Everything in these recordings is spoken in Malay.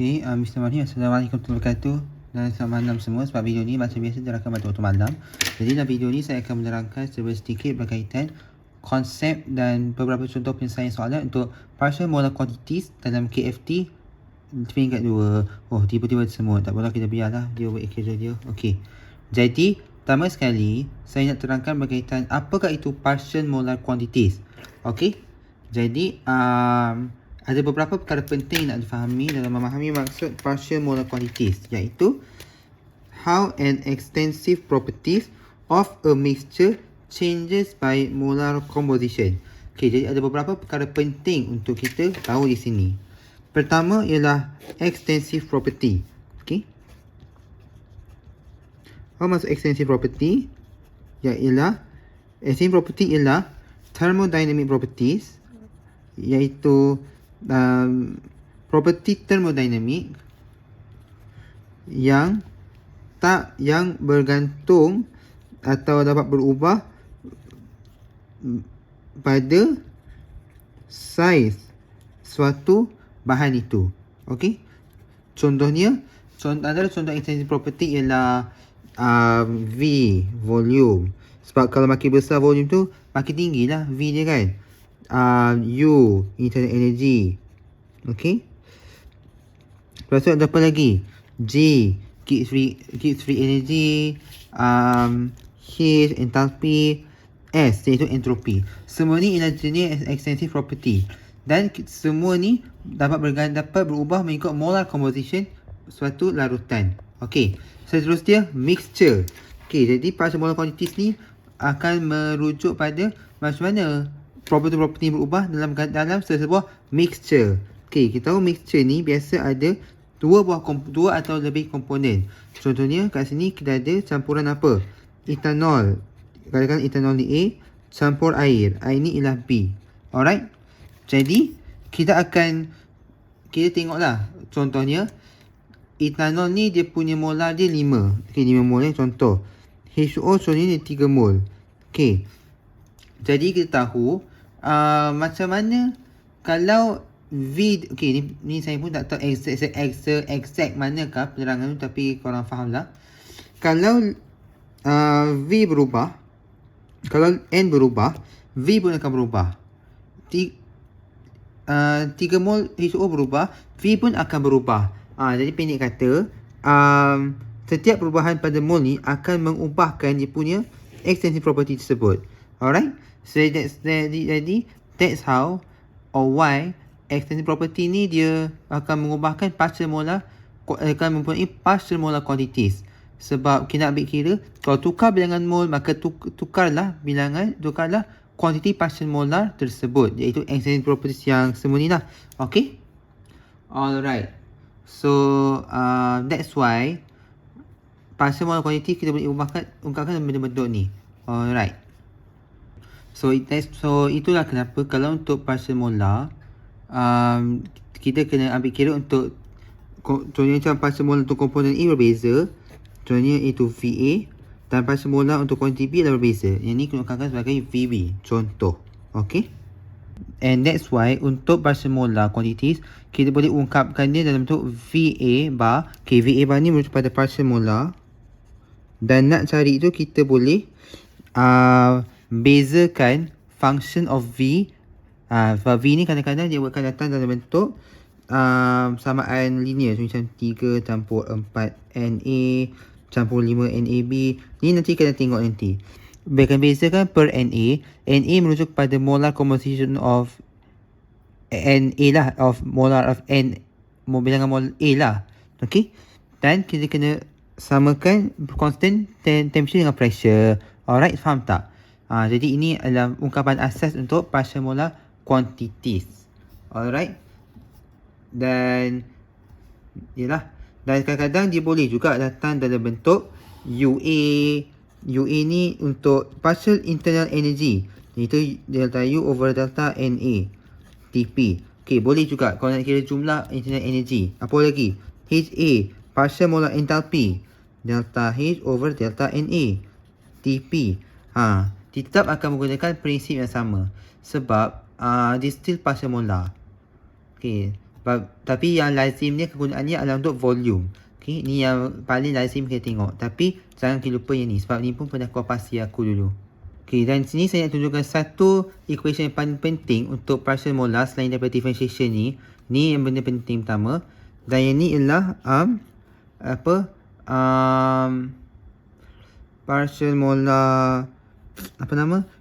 Bismillahirrahmanirrahim. Assalamualaikum warahmatullahi wabarakatuh. Dan selamat malam semua. Sebab video ni macam biasa dirangkai pada waktu malam. Jadi dalam video ni saya akan menerangkan sedikit berkaitan konsep dan beberapa contoh penyelesaian soalan untuk partial molar quantities dalam KFT peringkat 2. Oh, tiba-tiba semua. Tak apalah, kita biarlah dia buat kerja dia. Okey. Jadi, pertama sekali saya nak terangkan berkaitan apakah itu partial molar quantities. Okey. Jadi, ada beberapa perkara penting nak difahami dalam memahami maksud partial molar quantities, iaitu how an extensive properties of a mixture changes by molar composition. Okey, jadi ada beberapa perkara penting untuk kita tahu di sini. Pertama ialah extensive property. Okey. Apa maksud extensive property? Extensive property ialah thermodynamic properties, iaitu property thermodinamik yang bergantung atau dapat berubah pada saiz suatu bahan itu. Okey. Contohnya, antara contoh extensive property ialah V, volume. Sebab kalau makin besar volume tu, makin tinggilah V dia kan. U, internal energy. Okay. Lepas tu ada apa lagi? G, keep free energy. H, enthalpy. S, iaitu entropy. Semua ni ialah jenis extensive property. Dan semua ni dapat berubah mengikut molar composition suatu larutan. Okay. Seterusnya, mixture. Okay, jadi partial molar quantities ni akan merujuk pada macam mana property berubah dalam sebuah mixture. Okey, kita tahu mixture ni biasa ada dua atau lebih komponen. Contohnya kat sini kita ada campuran apa? Etanol. Katakan etanol ni A, campur air. Air ni ialah B. Alright. Jadi kita tengoklah contohnya etanol ni dia punya molar dia 5. Okey, 5 mol contoh. H2O contohnya 3 mol. Okey. Jadi kita tahu macam mana kalau V, okey, ni saya pun tak tahu exact manakah penerangan tu, tapi korang faham lah. Kalau V berubah, kalau N berubah, V pun akan berubah. 3 mol H2O berubah, V pun akan berubah. Jadi pendek kata, setiap perubahan pada mol ni akan mengubahkan dia punya extensive property tersebut. Alright. So that's how or why extensive property ni dia akan mengubahkan partial molar, akan mempunyai partial molar quantities. Sebab kita ambil kira, kalau tukar bilangan mol, maka tukarlah quantity partial molar tersebut, iaitu extensive properties yang semua ni lah. Okay. Alright. So that's why partial molar quantity kita boleh ungkapkan dalam bentuk ni. Alright. So itulah kenapa kalau untuk partial molar kita kena ambil kira untuk contohnya macam partial molar untuk komponen A berbeza. Contohnya itu VA, dan partial molar untuk kuantiti B adalah berbeza. Yang ni kena ungkapkan sebagai VB. Contoh. Okay. And that's why untuk partial molar quantities kita boleh ungkapkan dia dalam bentuk VA bar. Okay, VA bar ni merujuk pada partial molar. Dan nak cari tu kita boleh bezakan function of V. Sebab V ni kadang-kadang dia akan datang dalam bentuk samaan linear. So, macam 3 campur 4 NA campur 5 NAB. Ni nanti kena tengok nanti. Akan bezakan per NA. NA merujuk pada molar composition of NA lah. Of molar of N. Bilangan mol A lah. Okay. Dan kita kena samakan constant temperature dengan pressure. Alright, faham tak? Jadi ini adalah ungkapan asas untuk partial molar quantities. Alright. Dan kadang-kadang dia boleh juga datang dalam bentuk UA. UA ni untuk partial internal energy, iaitu delta U over delta NA TP. Okay, boleh juga kalau nak kira jumlah internal energy. Apa lagi? HA, partial molar enthalpy, delta H over delta NA TP. Tetap akan menggunakan prinsip yang sama sebab dia still partial molar. Okay. Tapi yang lazimnya kegunaannya adalah untuk volume. Okay, ni yang paling lazim kita tengok. Tapi jangan kita lupa yang ni sebab ni pun pernah kuapasi aku dulu. Okay, dan sini saya nak tunjukkan satu equation yang paling penting untuk partial molar selain daripada differentiation ni. Ni yang benda penting pertama. Dan yang ni ialah partial molar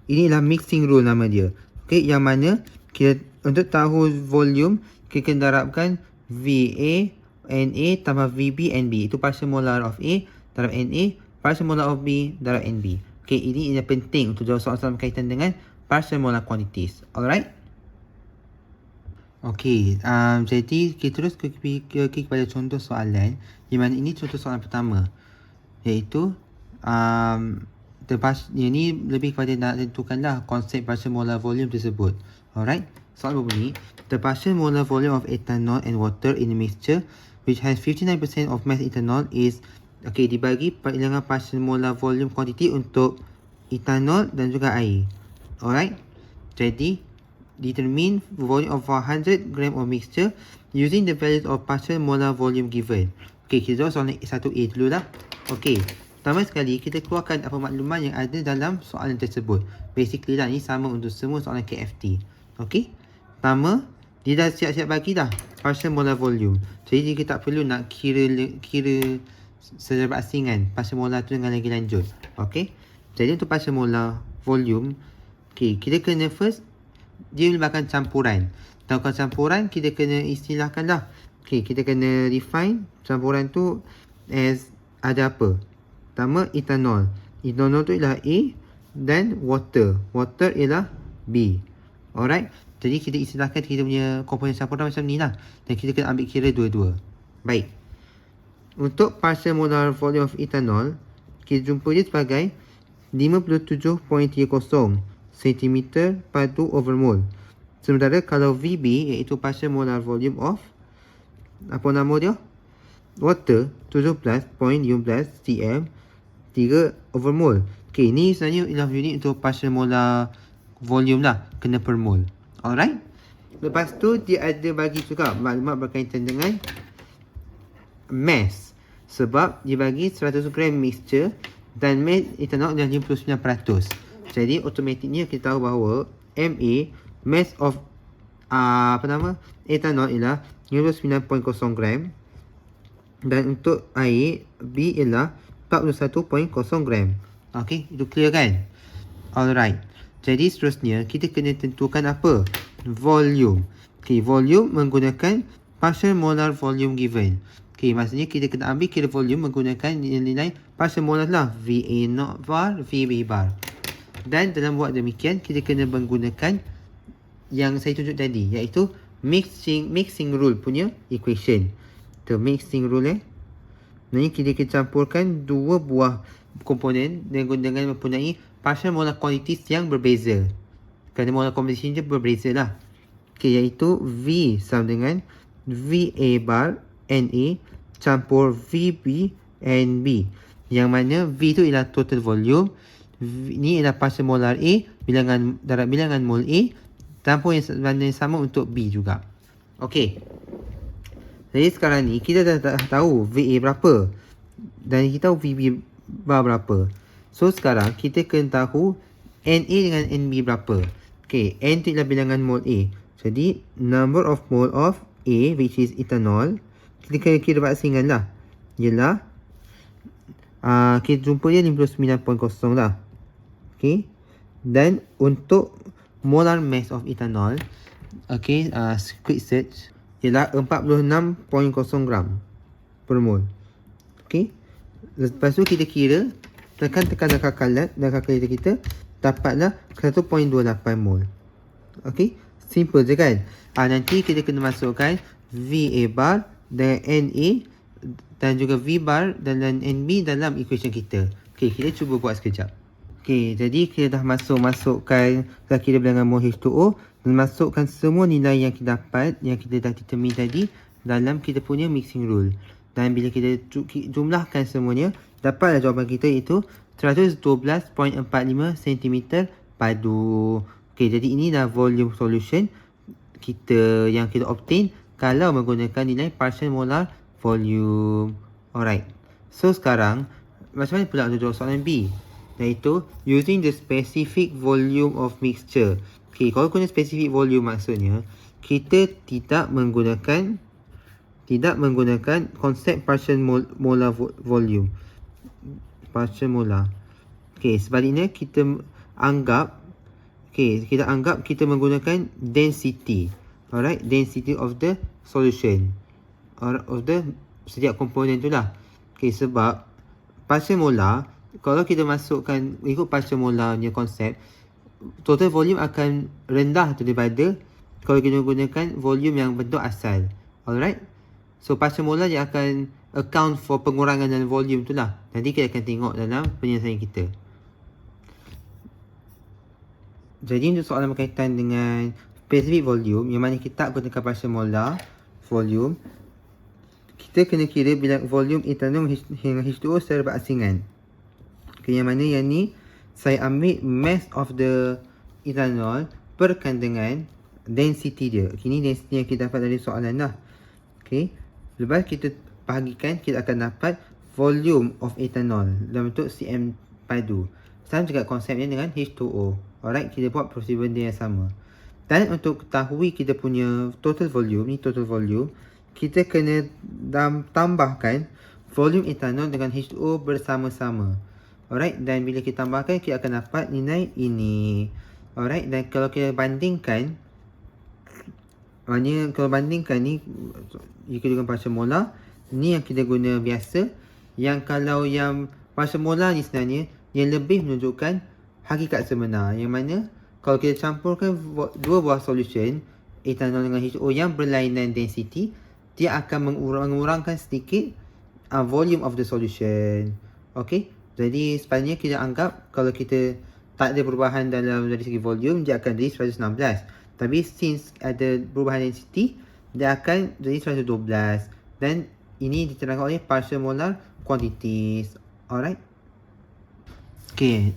ini ialah mixing rule nama dia. Okay, yang mana kita untuk tahu volume kita kena darabkan VA NA tambah VB NB. Itu partial molar of A darab NA, partial molar of B darab NB. Okay, ini yang penting untuk jawab soalan berkaitan dengan partial molar quantities. Alright. Okay, jadi kita terus kepada contoh soalan. Di mana ini contoh soalan pertama, iaitu ini lebih kepada nak tentukanlah konsep partial molar volume tersebut. Alright, soalan berbunyi, the partial molar volume of ethanol and water in a mixture which has 59% of mass ethanol is dibagi bilangan partial molar volume quantity untuk ethanol dan juga air. Alright, jadi determine volume of 100 gram of mixture using the values of partial molar volume given. Okay, kita jawab soalan 1A dulu lah. Okay, pertama sekali kita keluarkan apa maklumat yang ada dalam soalan tersebut. Basically lah, ni sama untuk semua soalan KFT. Okay, pertama dia dah siap-siap bagi dah partial molar volume. Jadi kita tak perlu nak kira secara berasingan partial molar tu dengan lagi lanjut. Okay, jadi untuk partial molar volume, okay, kita kena first dia melibatkan campuran. Tahukan campuran, kita kena istilahkan lah. Okay, kita kena define campuran tu as ada apa. Pertama, ethanol. Ethanol tu ialah A dan water. Water ialah B. Alright. Jadi kita istilahkan kita punya komponen campuran macam ni lah. Dan kita kena ambil kira dua-dua. Baik. Untuk partial molar volume of ethanol, kita jumpa dia sebagai 57.30 cm per overmol. Sementara kalau VB iaitu partial molar volume of dia? Water 17.15 cm 3 overmol. Okay, ni sebenarnya ialah unit untuk partial molar volume lah, kena per mol. Alright. Lepas tu dia ada bagi juga maklumat berkaitan dengan mass. Sebab dia bagi 100 gram mixture dan mass ethanol adalah 59%. Jadi automaticnya kita tahu bahawa MA, mass of ethanol ialah 59.0 gram. Dan untuk air, B ialah 41.0 gram. Okay, itu clear kan? Alright. Jadi seterusnya kita kena tentukan apa? Volume. Okay, volume menggunakan partial molar volume given. Okay, maksudnya kita kena ambil kira volume menggunakan nilai partial molar lah. VA0 bar, VB bar. Dan dalam buat demikian, kita kena menggunakan yang saya tunjuk tadi, iaitu mixing rule punya equation. The mixing rule Ini kita campurkan dua buah komponen dengan mempunyai partial molar quantities yang berbeza. Kerana molar composition je berbeza lah. Okay, iaitu V sama dengan VA bar NA campur VB NB. Yang mana V tu ialah total volume, ni ialah partial molar A, darab bilangan mol A, campur yang sama untuk B juga. Okey. Jadi sekarang ni kita dah tahu VA berapa dan kita tahu VB bar berapa. So sekarang kita kena tahu NA dengan NB berapa. Okey, N tu ialah bilangan mol A. Jadi number of mole of A, which is ethanol, kita kena kira berasingan lah. Ialah kita jumpa dia 59.0 lah. Okay. Dan untuk molar mass of ethanol, okay, quick search, ialah 46.0 gram per mol. Okay. Lepas tu kita kira, tekan dalam kalkulator kita, dapatlah 1.28 mol. Okay. Simple je kan. Nanti kita kena masukkan VA bar dan NA dan juga V bar dan NB dalam equation kita. Okay, kita cuba buat sekejap. Okay, jadi kita dah masukkan kira bilangan mol H2O dan masukkan semua nilai yang kita dapat, yang kita dah determine tadi dalam kita punya mixing rule. Dan bila kita jumlahkan semuanya, dapatlah jawapan kita iaitu 112.45 cm padu. Okay, jadi inilah volume solution kita yang kita obtain kalau menggunakan nilai partial molar volume. Alright. So sekarang macam mana pula untuk jawab soalan B? Iaitu using the specific volume of mixture. Okay, kalau guna specific volume maksudnya kita tidak menggunakan konsep partial molar volume. Partial molar. Okay, sebaliknya kita anggap kita menggunakan density. Alright, density of the solution. Or of the setiap komponen tu lah. Okay, sebab partial molar, kalau kita masukkan ikut partial molar punya konsep, total volume akan rendah daripada kalau kita gunakan volume yang bentuk asal. Alright. So partial molar dia akan account for pengurangan dalam volume tu lah. Nanti kita akan tengok dalam penyelesaian kita. Jadi untuk soalan berkaitan dengan specific volume yang mana kita tak gunakan partial molar volume, kita kena kira bilangan volume etanol dengan H2O secara berasingan. Okay, yang mana yang ni saya ambil mass of the ethanol perkan dengan density dia. Okay, ni density yang kita dapat dari soalan lah. Okay, lepas kita bahagikan, kita akan dapat volume of ethanol dalam bentuk cm padu. Sama juga konsepnya dengan H2O. Alright, kita buat prosedur benda yang sama. Dan untuk ketahui kita punya total volume, ni total volume, kita kena tambahkan volume etanol dengan H2O bersama-sama. Alright, dan bila kita tambahkan, kita akan dapat nilai ini. Alright, dan kalau kita bandingkan, ni, jika dengan partial molar, ni yang kita guna biasa. Yang kalau yang partial molar ni sebenarnya, yang lebih menunjukkan hakikat sebenar. Yang mana, kalau kita campurkan dua buah solution, etanol dengan H2O yang berlainan density, dia akan mengurangkan sedikit volume of the solution. Okay, jadi sepatutnya kita anggap kalau kita tak ada perubahan dari segi volume, dia akan jadi 116. Tapi since ada perubahan density, dia akan jadi 112. Dan ini diterangkan oleh partial molar quantities. Alright. Okay,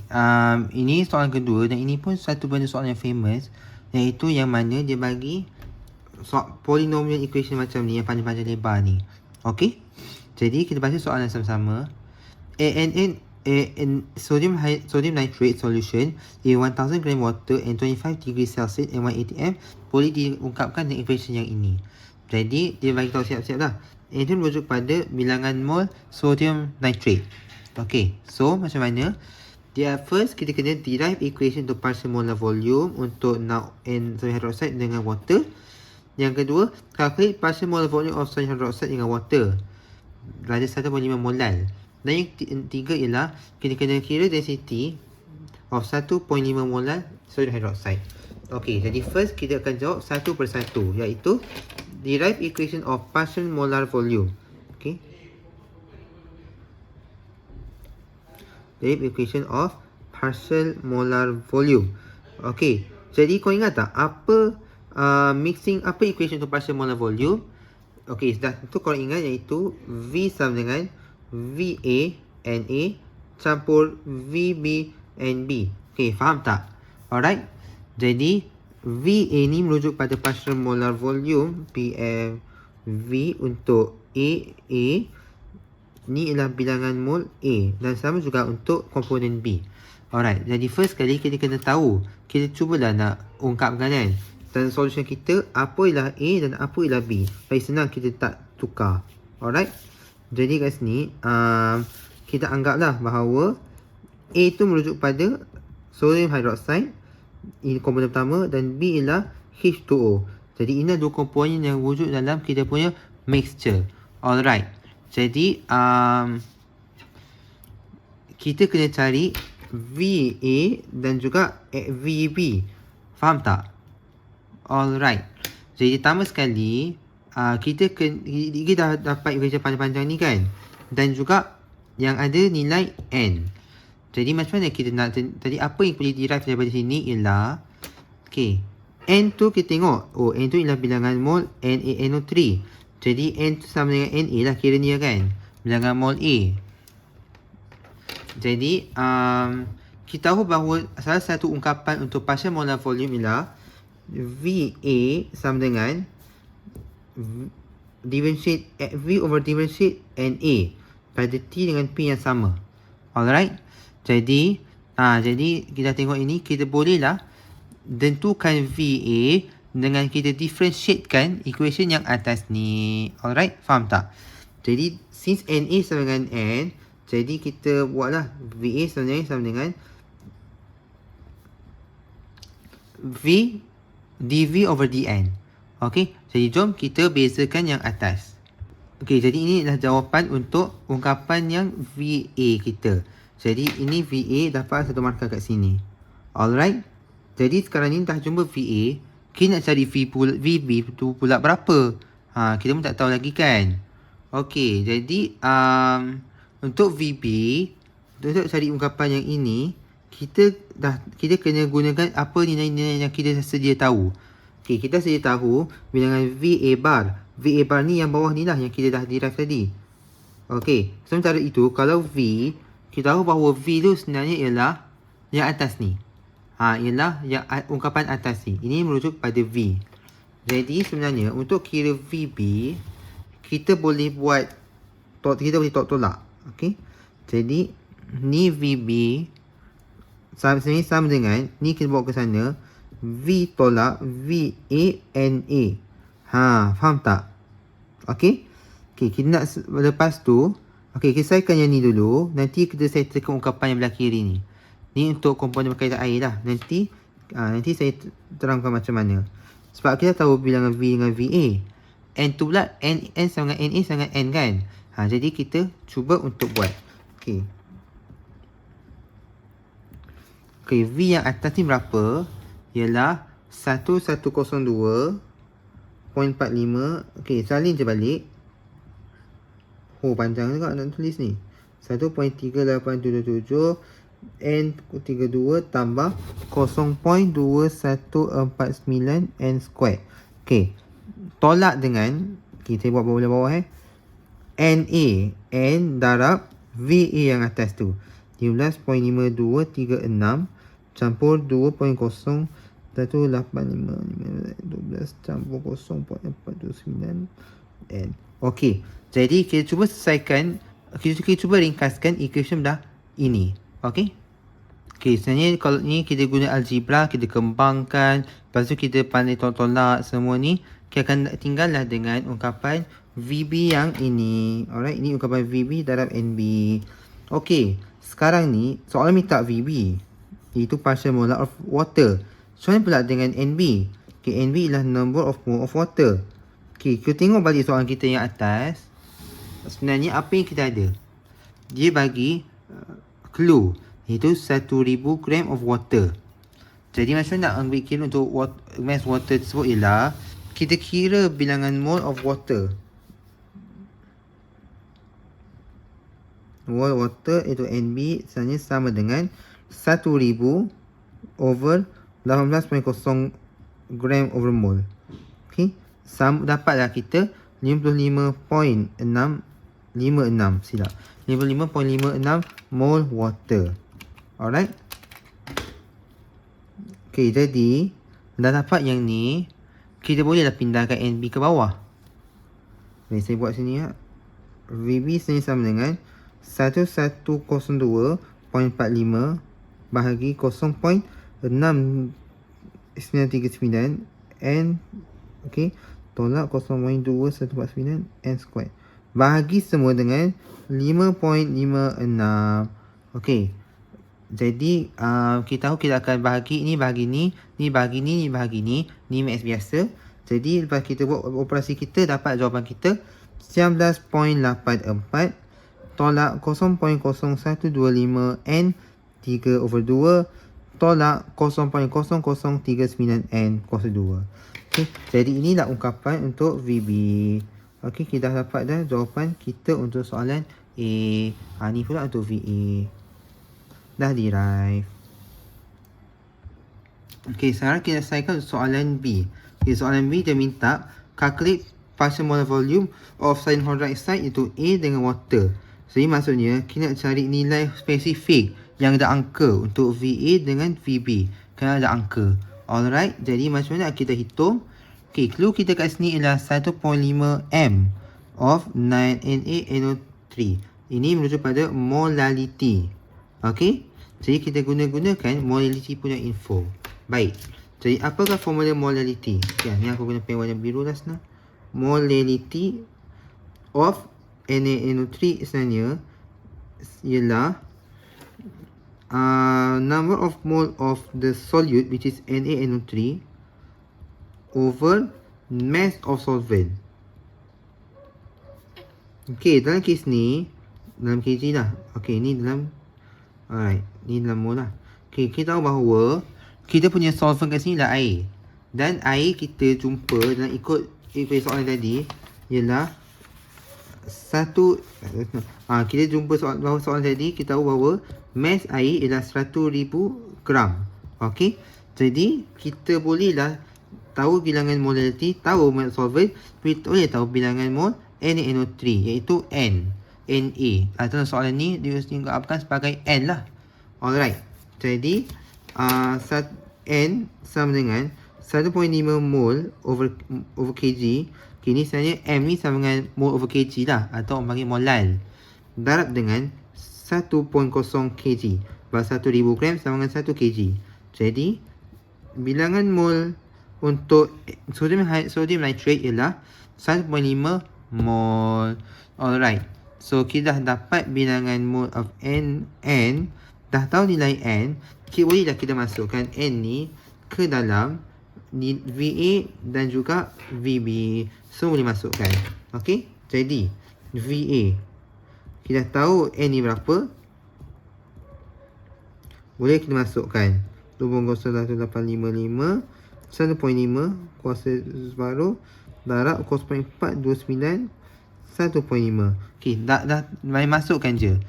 ini soalan kedua dan ini pun satu benda soalan yang famous, iaitu yang mana dia bagi polynomial equation macam ni, yang panjang-panjang lebar ni. Okay, jadi kita baca soalan sama-sama. Sodium nitrate solution in 1000 gram water and 25 degrees Celsius and 1 atm boleh diungkapkan dengan equation yang ini. Jadi dia bagi tahu siap-siap lah. Itu merujuk pada bilangan mol sodium nitrate. Okay, so macam mana? Dia first kita kena derive equation untuk partial molar volume untuk NaOH sodium hydroxide dengan water. Yang kedua, calculate partial molar volume of sodium hydroxide dengan water. Darjah 1.5 molal. Dan yang ketiga ialah kita kena kira density of 1.5 molal sodium hydroxide. Okay, jadi first kita akan jawab satu persatu, iaitu derive equation of partial molar volume. Okay, derive equation of partial molar volume. Okay, jadi kau ingat tak apa apa equation untuk partial molar volume? Okay, dah tentu kau ingat, iaitu V sama dengan VA NA campur VB NB. Okay, faham tak? Alright, jadi VA ni merujuk pada partial molar volume PMV untuk AA. Ni ialah bilangan mol A dan sama juga untuk komponen B. Alright, jadi first kali kita kena tahu, kita cubalah nak ungkapkan kan, dan solution kita apa ialah A dan apa ialah B. Baik senang, kita tak tukar. Alright, jadi kat sini kita anggaplah bahawa A tu merujuk pada sodium hydroxide, ini komponen pertama, dan B ialah H2O. Jadi ini dua komponen yang wujud dalam kita punya mixture. Alright, jadi kita kena cari VA dan juga VB. Faham tak? Alright, jadi pertama sekali kita dah dapat equation panjang-panjang ni kan, dan juga yang ada nilai N. Jadi macam mana kita nak, tadi apa yang boleh derive daripada sini ialah, okay, N tu kita tengok, oh N tu ialah bilangan mol NaNO3. Jadi N tu sama dengan Na lah kiranya kan, bilangan mol A. Jadi kita tahu bahawa salah satu ungkapan untuk partial molar volume ialah VA sama dengan differentiate V over differentiate NA pada T dengan P yang sama. Alright. Jadi kita tengok ini, kita bolehlah tentukan VA dengan kita differentiatekan equation yang atas ni. Alright, faham tak? Jadi since NA sama dengan N, jadi kita buatlah VA sebenarnya sama dengan V dV over dN. Okey, jadi jom kita bezakan yang atas. Okey, jadi ini adalah jawapan untuk ungkapan yang VA kita. Jadi ini VA, dapat satu markah kat sini. Alright. Jadi sekarang ni dah jumpa VA, kita nak cari VB tu pula berapa? Kita pun tak tahu lagi kan. Okey, jadi untuk VB, untuk cari ungkapan yang ini, kita kena gunakan apa nilai-nilai yang kita sedia tahu. Okey, kita sedia tahu bilangan VA bar. VA bar ni yang bawah ni lah yang kita dah derive tadi. Okey, sementara itu kalau V, kita tahu bahawa V tu sebenarnya ialah yang atas ni. Ialah yang ungkapan atas ni. Ini merujuk pada V. Jadi sebenarnya untuk kira VB, kita boleh buat tolak. Okey. Jadi ni VB sebenarnya sama dengan ni, kita bawa ke sana V tolak VA NA. Faham tak? Okey. Okey, kita nak lepas tu, okey, kita selesaikan yang ni dulu. Nanti kita settlekan ungkapan yang belah kiri ni. Ni untuk komponen berkaitan air lah. Nanti saya terangkan macam mana. Sebab kita tahu bilangan V dengan VA. N tu pula N sama dengan NA sama dengan N kan. Jadi kita cuba untuk buat. Okey. Okey, V yang atas ni berapa? Ialah 1102.45. Okey, salin je balik. Panjang juga nak tulis ni. 1.3877 N32 tambah 0.2149 N square. Okey. Tolak dengan, kita buat bawah NA. N darab VA yang atas tu. 15.5236 campur 2.01855 12 campur 0.429 N. Okey. Jadi kita cuba selesaikan, kita cuba ringkaskan equation dah ini. Okey. Okey, sebenarnya kalau ni kita guna algebra, kita kembangkan, lepas tu kita pandai tolak semua ni, kita akan tinggallah dengan ungkapan VB yang ini. Alright, ini ungkapan VB darab NB. Okey, sekarang ni soalan minta VB, iaitu partial molar of water. Soalan pula dengan NB. Okey, NB ialah number of mole of water. Okey, kita tengok balik soalan kita yang atas. Sebenarnya apa yang kita ada? Dia bagi clue, iaitu 1000 gram of water. Jadi macam nak ambil kira untuk mass water tersebut ialah kita kira bilangan mole of water. Mole water iaitu NB sebenarnya sama dengan 1000 over 18.0 gram over mole. Okey, dapatlah kita 55.56 silap. 55.56 mole water. Alright. Okey, jadi dah dapat yang ni, kita bolehlah pindahkan NB ke bawah. Saya buat sini ya. VB sebenarnya sama dengan 1102.45 bahagi 0.6939 N. Okey, tolak 0.2149 N square. Bahagi semua dengan 5.56. Okey. Jadi kita tahu kita akan bahagi ni bahagi ni, ni bahagi ni, ni bahagi ni, ni max biasa. Jadi lepas kita buat operasi kita, dapat jawapan kita 19.84 tolak 0.0125 N 3 over 2 tolak 0.0039 N kuasa 2. Okay, jadi inilah ungkapan untuk VB. Okey, kita dah dapat dah jawapan kita untuk soalan A. Ni pula untuk VA. Dah derive. Okey, sekarang kita selesaikan soalan B. Okay, soalan B dia minta calculate partial molar volume of sodium hydroxide iaitu A dengan water. Jadi maksudnya kita nak cari nilai spesifik yang ada angka untuk VA dengan VB. Kena ada angka. Alright, jadi macam mana kita hitung? Okay, clue kita kat sini ialah 1.5 m of 9NaNO3. Ini merujuk pada molality. Okay, jadi kita gunakan molality punya info. Baik, jadi apakah formula molality? Okay, ni aku guna pen warna biru lah senang. Molality of NaNO3 sebenarnya ialah number of mole of the solute, which is NaNO3, over mass of solvent. Okay, dalam kes ni, dalam kg lah. Okay, ni dalam, alright, ni dalam mole lah. Okay, kita tahu bahawa kita punya solvent kat sini lah air. Dan air kita jumpa dalam ikut soalan tadi ialah kita jumpa soalan tadi, kita tahu bahawa mass air ialah 100,000 gram. Okey, jadi kita bolehlah tahu bilangan molality, tahu mass solvent, kita boleh tahu bilangan mol NaNO3 iaitu Na. Dalam soalan ni dia diungkapkan sebagai N lah. Alright, jadi N sama dengan 1.5 mol over kg. Okay, ni sebenarnya M ni sama dengan mol over kg lah, atau orang panggil molal, darab dengan 1.0 kg. Sebab 1000 gram sama dengan 1 kg. Jadi bilangan mol untuk sodium nitrate ialah 1.5 mol. Alright, so kita dah dapat bilangan mol of N. Dah tahu nilai N, bolehlah kita masukkan N ni ke dalam VA dan juga VB. Semua boleh masukkan. Okey, jadi VA, kita tahu N ni berapa, boleh kita masukkan 2.1855 1.5 kuasa separuh darab 0.429 1.5. Okey, dah main masukkan je.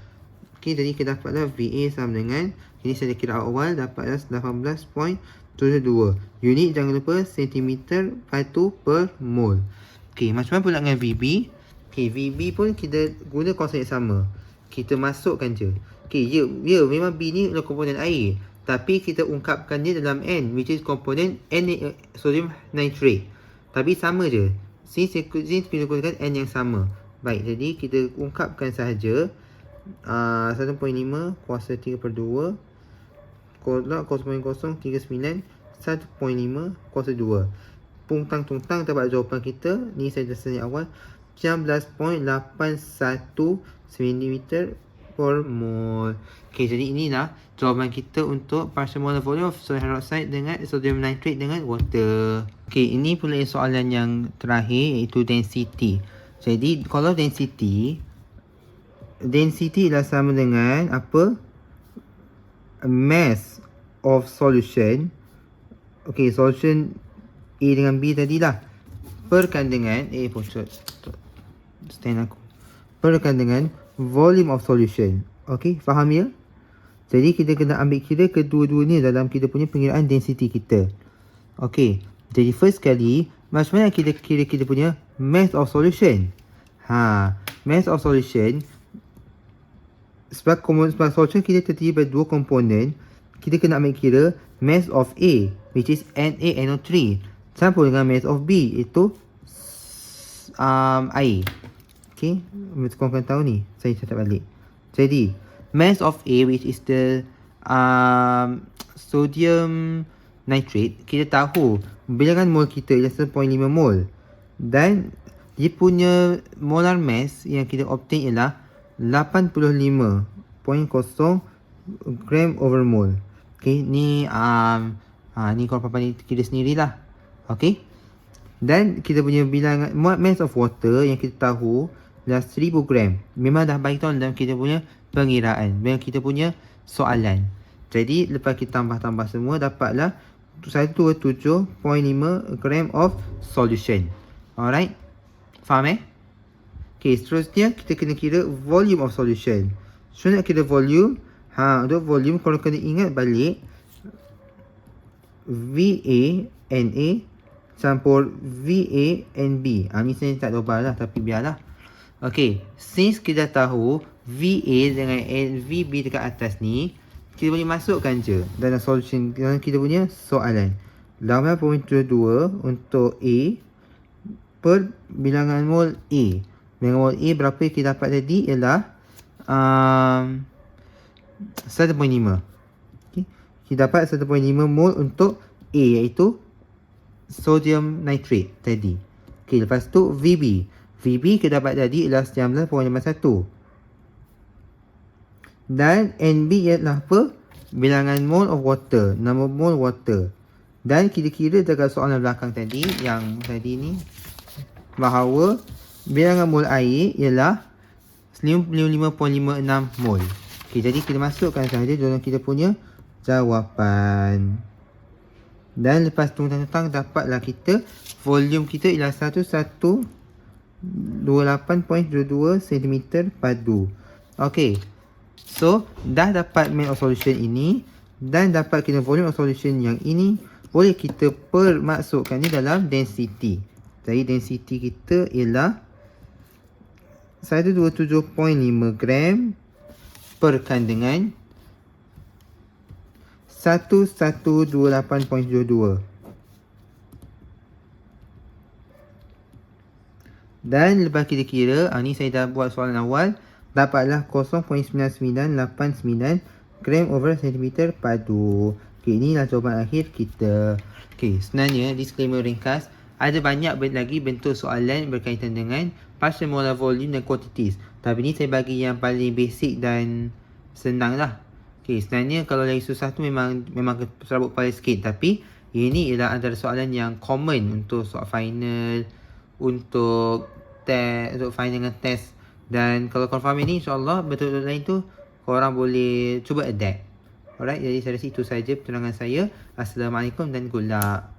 Okey, jadi kita dapatlah VA sama dengan, ini saya kira awal, dapatlah 18.72. Unit jangan lupa cm/2 per mol. Okey, macam mana pula dengan VB? Okey, VB pun kita guna konsep yang sama. Kita masukkan je. Okey, ya memang B ni adalah komponen air, tapi kita ungkapkan dia dalam N, which is komponen sodium nitrate. Tapi sama je. Since kita gunakan N yang sama. Baik, jadi kita ungkapkan sahaja 1.5 kuasa 3/2 0.039 1.5 kuasa 2. Tungtang dapat jawapan kita. Ni saya dah senyap awal, 19.81 cm per mol. Okay, jadi inilah jawapan kita untuk partial molar volume of sodium hydroxide dengan sodium nitrate dengan water. Okay, ini pula soalan yang terakhir, iaitu density. Jadi kalau density ialah sama dengan apa? Mass of solution. Okay, solution A dengan B tadilah, perkan dengan perkan dengan volume of solution. Okay, faham ya? Jadi kita kena ambil kira kedua-dua ni dalam kita punya pengiraan density kita. Okay, jadi first kali, macam mana kita kira kita punya mass of solution? Mass of solution, sebab solution kita terdiri daripada dua komponen, kita kena ambil kira mass of A, which is NaNO3, campur dengan mass of B, iaitu air. Okay, korang tahu ni, saya catat balik. Jadi mass of A, which is the sodium nitrate, kita tahu bilangan mol kita ialah 1.5 mol, dan dia punya molar mass yang kita obtain ialah 85.0 gram over mol. Okay, ni ni korang pandai kira sendirilah. Okay, dan kita punya bilangan mass of water yang kita tahu dah 1000 gram. Memang dah bagi tahu dalam kita punya pengiraan, dalam kita punya soalan. Jadi lepas kita tambah-tambah semua, dapatlah 127.5 gram of solution. Alright, faham Okay, seterusnya kita kena kira volume of solution. So nak kira volume, untuk volume korang kena ingat balik VA NA campur VA NB. Ni saya tak dobal lah, tapi biarlah. Okay, since kita tahu VA dengan VB dekat atas ni, kita boleh masukkan je dalam solution, dalam kita punya soalan. 8.22 untuk A per bilangan mol A. Bilangan mol A berapa yang kita dapat tadi ialah 1.5. Okay. Kita dapat 1.5 mol untuk A iaitu sodium nitrate tadi. Okay, lepas tu VB. VB kita dapat tadi ialah 19.51. Dan NB ialah apa? Bilangan mole of water, nama mole water. Dan kira-kira dekat soalan belakang tadi, yang tadi ni, bahawa bilangan mole air ialah 55.56 mol. Okay, jadi kita masukkan sahaja dalam kita punya jawapan. Dan lepas tentang dapatlah kita volume kita ialah 1128.22 cm padu. Okey. So, dah dapat main of solution ini dan dapat kita volume of solution yang ini, boleh kita permasukkan ni dalam density. Jadi density kita ialah 127.5 gram per kandungan 1128.22. Dan lepas kita kira, ni saya dah buat soalan awal, dapatlah 0.9989 gram over centimeter padu. Okay, inilah jawapan akhir kita. Okay, sebenarnya disclaimer ringkas, ada banyak lagi bentuk soalan berkaitan dengan partial molar volume dan quantities. Tapi ni saya bagi yang paling basic dan senang lah. Okay, sebenarnya kalau lagi susah tu memang serabut kepala sikit. Tapi ini ialah antara soalan yang common untuk soal final, untuk test, untuk final dengan test. Dan kalau confirm ini, insyaAllah betul-betul lain tu korang boleh cuba adapt. Alright, jadi saya rasa itu saja penerangan saya. Assalamualaikum dan good luck.